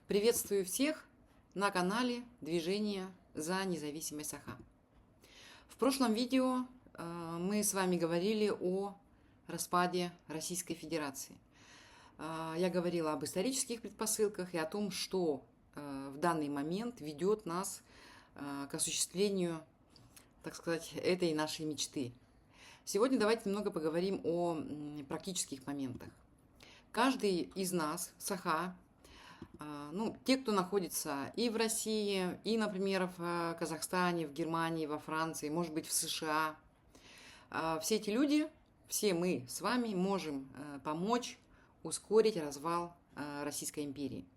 Приветствую всех на канале Движения за независимость Саха. В прошлом видео мы с вами говорили о распаде Российской Федерации. Я говорила об исторических предпосылках и о том, что в данный момент ведет нас к осуществлению, так сказать, этой нашей мечты. Сегодня давайте немного поговорим о практических моментах. Каждый из нас, Саха, те, кто находится и в России, и, например, в Казахстане, в Германии, во Франции, может быть, в США, все эти люди, все мы с вами можем помочь ускорить развал Российской империи.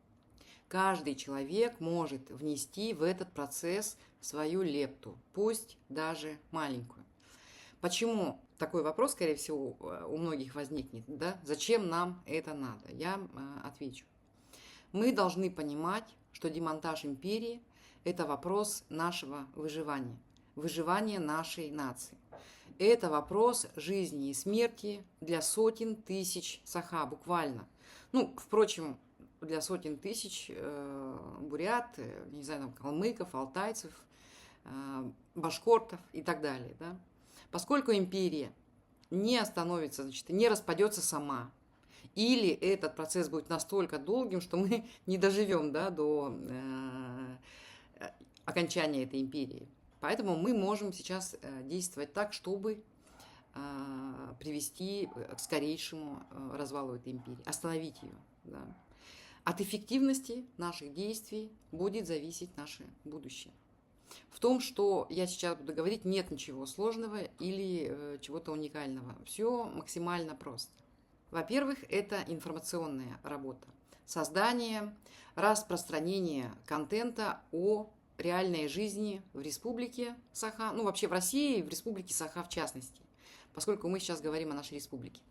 Каждый человек может внести в этот процесс свою лепту, пусть даже маленькую. Почему? Такой вопрос, скорее всего, у многих возникнет. Да? Зачем нам это надо? Я отвечу. Мы должны понимать, что демонтаж империи – это вопрос нашего выживания, выживания нашей нации. Это вопрос жизни и смерти для сотен тысяч Саха, буквально. Впрочем, для сотен тысяч бурят, не знаю, там, калмыков, алтайцев, башкортов и так далее. Да? Поскольку империя не остановится, значит, не распадется сама, или этот процесс будет настолько долгим, что мы не доживем до окончания этой империи. Поэтому мы можем сейчас действовать так, чтобы привести к скорейшему развалу этой империи, остановить ее. Да. От эффективности наших действий будет зависеть наше будущее. В том, что я сейчас буду говорить, нет ничего сложного или чего-то уникального. Все максимально просто. Во-первых, это информационная работа. Создание, распространение контента о реальной жизни в Республике Саха, вообще в России, в Республике Саха в частности, поскольку мы сейчас говорим о нашей республике.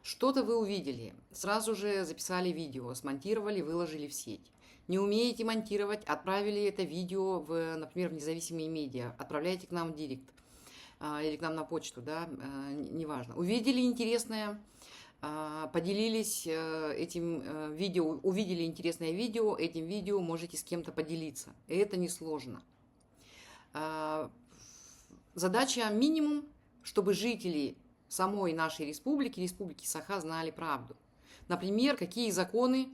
Что-то вы увидели, сразу же записали видео, смонтировали, выложили в сеть. Не умеете монтировать, отправили это видео, например, в независимые медиа, отправляйте к нам в директ или к нам на почту, неважно. Увидели интересное, поделились этим видео, увидели интересное видео, этим видео можете с кем-то поделиться. И это несложно. Задача минимум, чтобы жители самой нашей республики, республики Саха, знали правду. Например, какие законы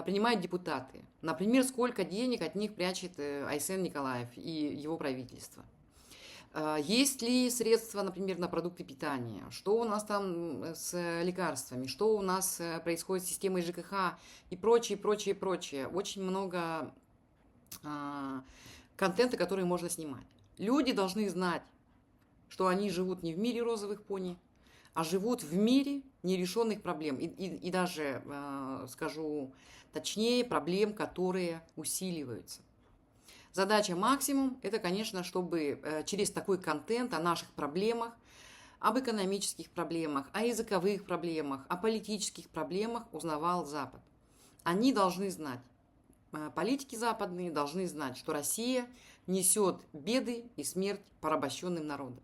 принимают депутаты. Например, сколько денег от них прячет Айсен Николаев и его правительство. Есть ли средства, например, на продукты питания? Что у нас там с лекарствами? Что у нас происходит с системой ЖКХ? И прочее, прочее, прочее. Очень много контента, который можно снимать. Люди должны знать, что они живут не в мире розовых пони, а живут в мире нерешенных проблем. И даже, скажу точнее, проблем, которые усиливаются. Задача максимум – это, конечно, чтобы через такой контент о наших проблемах, об экономических проблемах, о языковых проблемах, о политических проблемах узнавал Запад. Они должны знать, политики западные должны знать, что Россия несет беды и смерть порабощенным народам.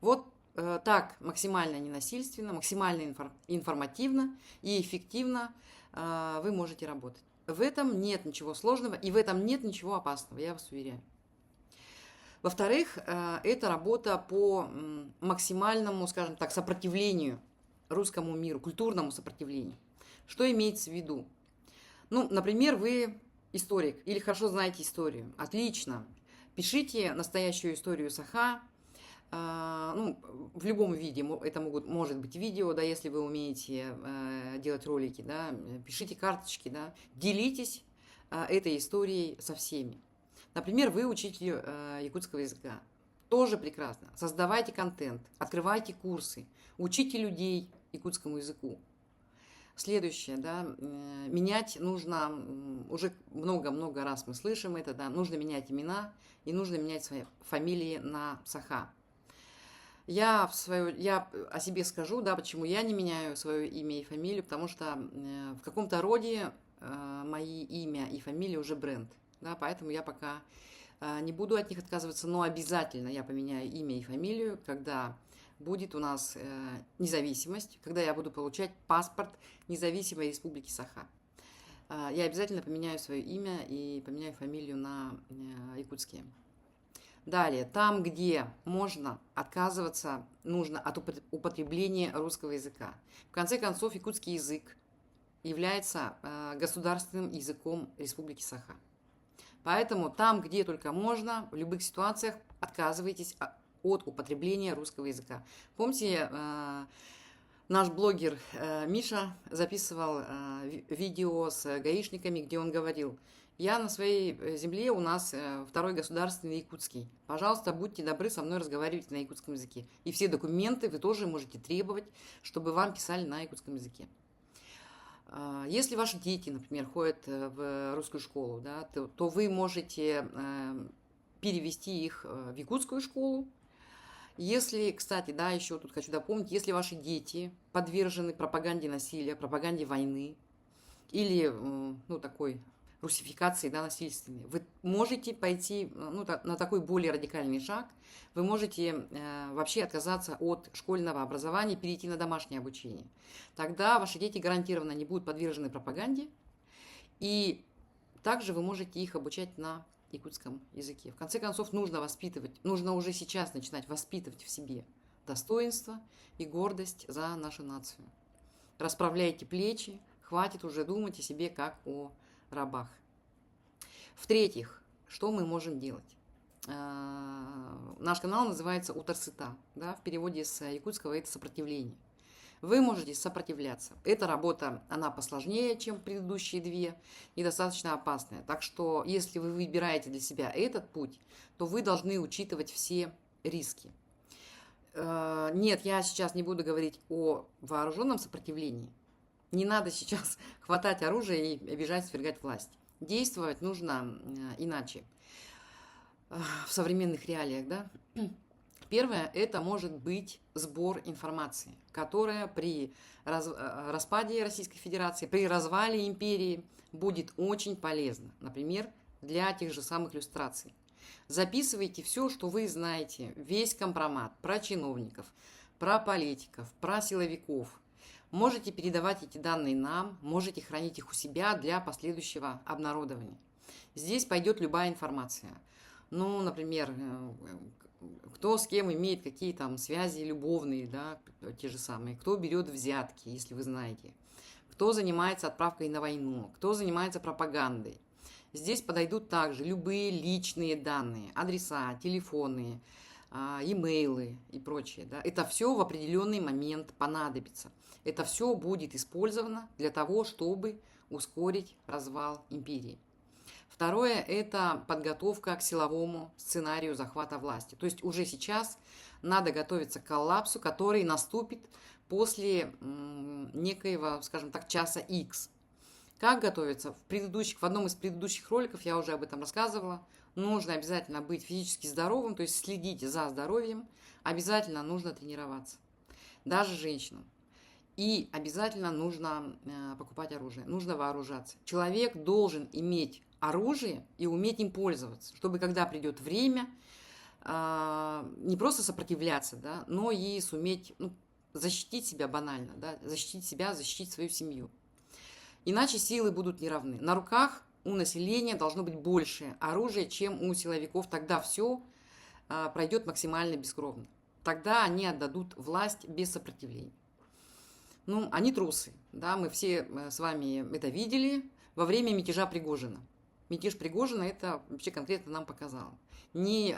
Вот так максимально ненасильственно, максимально информативно и эффективно вы можете работать. В этом нет ничего сложного и в этом нет ничего опасного, я вас уверяю. Во-вторых, это работа по максимальному, скажем так, сопротивлению русскому миру, культурному сопротивлению. Что имеется в виду? Например, вы историк или хорошо знаете историю. Отлично. Пишите настоящую историю Саха. В любом виде, это может быть видео, если вы умеете делать ролики, пишите карточки, делитесь этой историей со всеми. Например, вы учитель якутского языка, тоже прекрасно. Создавайте контент, открывайте курсы, учите людей якутскому языку. Следующее, менять нужно, уже много-много раз мы слышим это, нужно менять имена и нужно менять свои фамилии на Саха. Я о себе скажу, почему я не меняю свое имя и фамилию, потому что в каком-то роде мои имя и фамилия уже бренд, поэтому я пока не буду от них отказываться, но обязательно я поменяю имя и фамилию, когда будет у нас независимость, когда я буду получать паспорт независимой республики Саха. я обязательно поменяю свое имя и поменяю фамилию на якутские. Далее, там, где можно отказываться, нужно от употребления русского языка. В конце концов, якутский язык является государственным языком Республики Саха. Поэтому там, где только можно, в любых ситуациях отказывайтесь от употребления русского языка. Помните, наш блогер Миша записывал видео с гаишниками, где он говорил: я на своей земле, у нас второй государственный якутский. Пожалуйста, будьте добры со мной разговаривать на якутском языке. И все документы вы тоже можете требовать, чтобы вам писали на якутском языке. Если ваши дети, например, ходят в русскую школу, да, то вы можете перевести их в якутскую школу. Если, кстати, да, еще тут хочу дополнить, если ваши дети подвержены пропаганде насилия, пропаганде войны или, ну, такой русификации, да, насильственной, вы можете пойти, ну, на такой более радикальный шаг, вы можете вообще отказаться от школьного образования, перейти на домашнее обучение. Тогда ваши дети гарантированно не будут подвержены пропаганде, и также вы можете их обучать на якутском языке. В конце концов, нужно воспитывать, нужно уже сейчас начинать воспитывать в себе достоинство и гордость за нашу нацию. Расправляйте плечи, хватит уже думать о себе как о рабах. В-третьих, что мы можем делать? Наш канал называется «Утарсыта», да, в переводе с якутского это «сопротивление». Вы можете сопротивляться. Эта работа, она посложнее, чем предыдущие две, и достаточно опасная. Так что, если вы выбираете для себя этот путь, то вы должны учитывать все риски. Нет, я сейчас не буду говорить о вооруженном сопротивлении. Не надо сейчас хватать оружие и бежать свергать власть. Действовать нужно иначе в современных реалиях, да? Первое, это может быть сбор информации, которая при распаде Российской Федерации, при развале империи будет очень полезна. Например, для тех же самых люстраций. Записывайте все, что вы знаете, весь компромат про чиновников, про политиков, про силовиков. Можете передавать эти данные нам, можете хранить их у себя для последующего обнародования. Здесь пойдет любая информация. Ну, например, кто с кем имеет какие там связи любовные, да, те же самые, кто берет взятки, если вы знаете, кто занимается отправкой на войну, кто занимается пропагандой. Здесь подойдут также любые личные данные, адреса, телефоны, имейлы и прочее. Да. Это все в определенный момент понадобится. Это все будет использовано для того, чтобы ускорить развал империи. Второе – это подготовка к силовому сценарию захвата власти. То есть уже сейчас надо готовиться к коллапсу, который наступит после некоего, скажем так, часа X. Как готовиться? В одном из предыдущих роликов я уже об этом рассказывала. Нужно обязательно быть физически здоровым, то есть следить за здоровьем. Обязательно нужно тренироваться, даже женщинам. И обязательно нужно покупать оружие, нужно вооружаться. Человек должен иметь оружие и уметь им пользоваться, чтобы когда придет время, не просто сопротивляться, да, но и суметь защитить себя банально, да, защитить себя, защитить свою семью. Иначе силы будут неравны. На руках у населения должно быть больше оружия, чем у силовиков. Тогда все пройдет максимально бескровно. Тогда они отдадут власть без сопротивления. Ну, они трусы, да, мы все с вами это видели во время мятежа Пригожина. Мятеж Пригожина это вообще конкретно нам показало. Никакого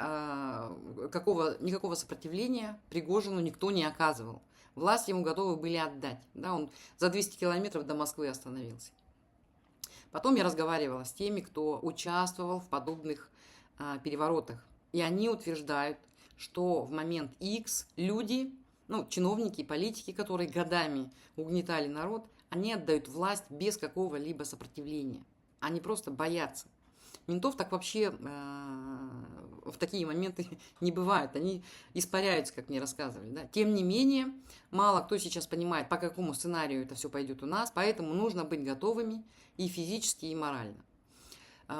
сопротивления Пригожину никто не оказывал. Власть ему готовы были отдать. Да, он за 200 километров до Москвы остановился. Потом я разговаривала с теми, кто участвовал в подобных переворотах. И они утверждают, что в момент X люди, чиновники, политики, которые годами угнетали народ, они отдают власть без какого-либо сопротивления. Они просто боятся. Ментов так вообще в такие моменты не бывает. Они испаряются, как мне рассказывали. Да? Тем не менее, мало кто сейчас понимает, по какому сценарию это все пойдет у нас, поэтому нужно быть готовыми и физически, и морально.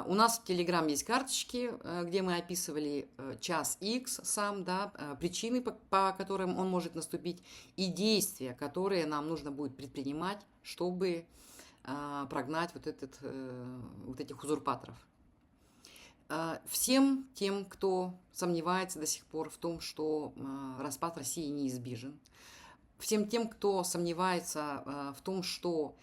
У нас в Telegram есть карточки, где мы описывали час X сам, да, причины, по которым он может наступить, и действия, которые нам нужно будет предпринимать, чтобы прогнать вот этих узурпаторов. Всем тем, кто сомневается до сих пор в том, что распад России неизбежен, всем тем, кто сомневается в том, что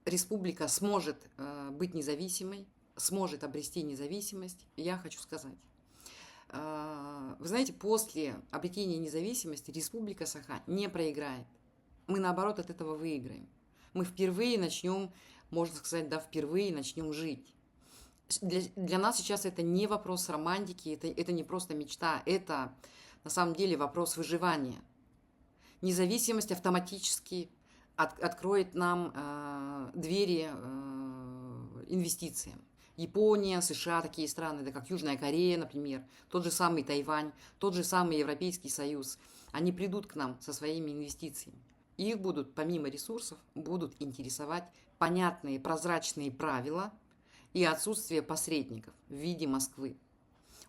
республика сможет быть независимой, сможет обрести независимость, я хочу сказать. Вы знаете, после обретения независимости Республика Саха не проиграет. Мы, наоборот, от этого выиграем. Мы впервые начнем, можно сказать, да, впервые начнем жить. Для нас сейчас это не вопрос романтики, это не просто мечта, это на самом деле вопрос выживания. Независимость автоматически откроет нам двери инвестициям. Япония, США, такие страны, да, как Южная Корея, например, тот же самый Тайвань, тот же самый Европейский Союз, они придут к нам со своими инвестициями. Их будут, помимо ресурсов, будут интересовать понятные, прозрачные правила и отсутствие посредников в виде Москвы.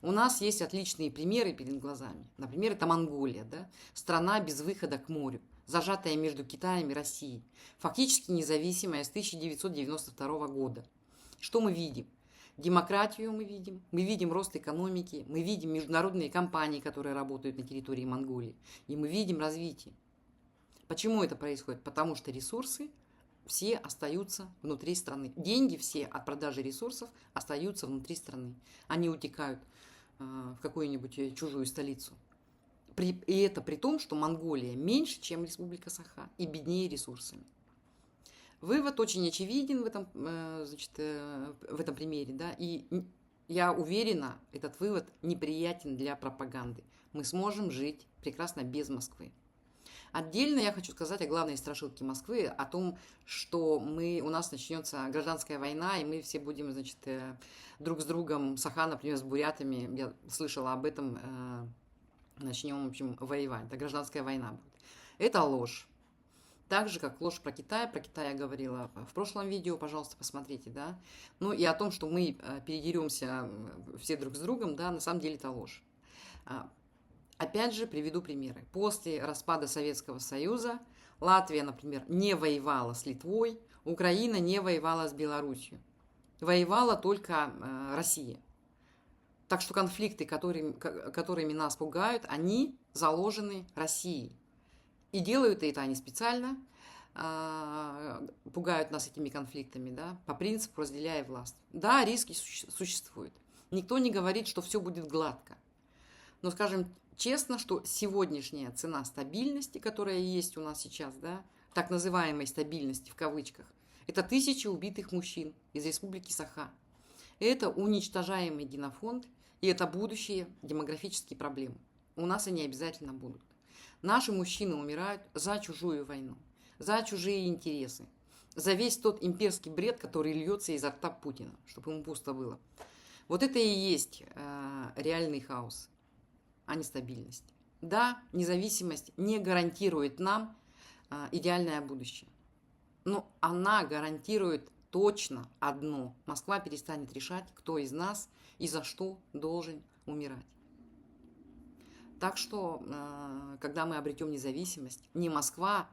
У нас есть отличные примеры перед глазами. Например, это Монголия, да? Страна без выхода к морю, зажатая между Китаем и Россией, фактически независимая с 1992 года. Что мы видим? Демократию мы видим рост экономики, мы видим международные компании, которые работают на территории Монголии, и мы видим развитие. Почему это происходит? Потому что ресурсы все остаются внутри страны. Деньги все от продажи ресурсов остаются внутри страны. Они утекают в какую-нибудь чужую столицу. И это при том, что Монголия меньше, чем Республика Саха, и беднее ресурсами. Вывод очень очевиден в этом примере, да, и я уверена, этот вывод неприятен для пропаганды. Мы сможем жить прекрасно без Москвы. Отдельно я хочу сказать о главной страшилке Москвы, о том, что у нас начнется гражданская война, и мы все будем, друг с другом, Саха, например, с бурятами, я слышала об этом, начнем, в общем, воевать. Да, гражданская война будет. Это ложь. Так же, как ложь про Китай я говорила в прошлом видео, пожалуйста, посмотрите, да. Ну и о том, что мы передеремся все друг с другом, да, на самом деле это ложь. Опять же, приведу примеры. После распада Советского Союза Латвия, например, не воевала с Литвой, Украина не воевала с Белоруссией. Воевала только Россия. Так что конфликты, которыми нас пугают, они заложены Россией. И делают это они специально, пугают нас этими конфликтами, да, по принципу разделяя власть. Да, риски существуют. Никто не говорит, что все будет гладко. Но скажем честно, что сегодняшняя цена стабильности, которая есть у нас сейчас, да, так называемой стабильности в кавычках, это 1000 убитых мужчин из Республики Саха. Это уничтожаемый генофонд, и это будущие демографические проблемы. У нас они обязательно будут. Наши мужчины умирают за чужую войну, за чужие интересы, за весь тот имперский бред, который льется изо рта Путина, чтобы ему пусто было. Вот это и есть реальный хаос, а не стабильность. Да, независимость не гарантирует нам идеальное будущее, но она гарантирует точно одно. Москва перестанет решать, кто из нас и за что должен умирать. Так что, когда мы обретем независимость, не Москва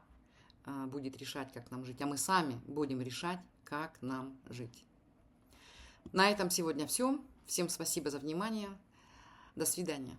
будет решать, как нам жить, а мы сами будем решать, как нам жить. На этом сегодня все. Всем спасибо за внимание. До свидания.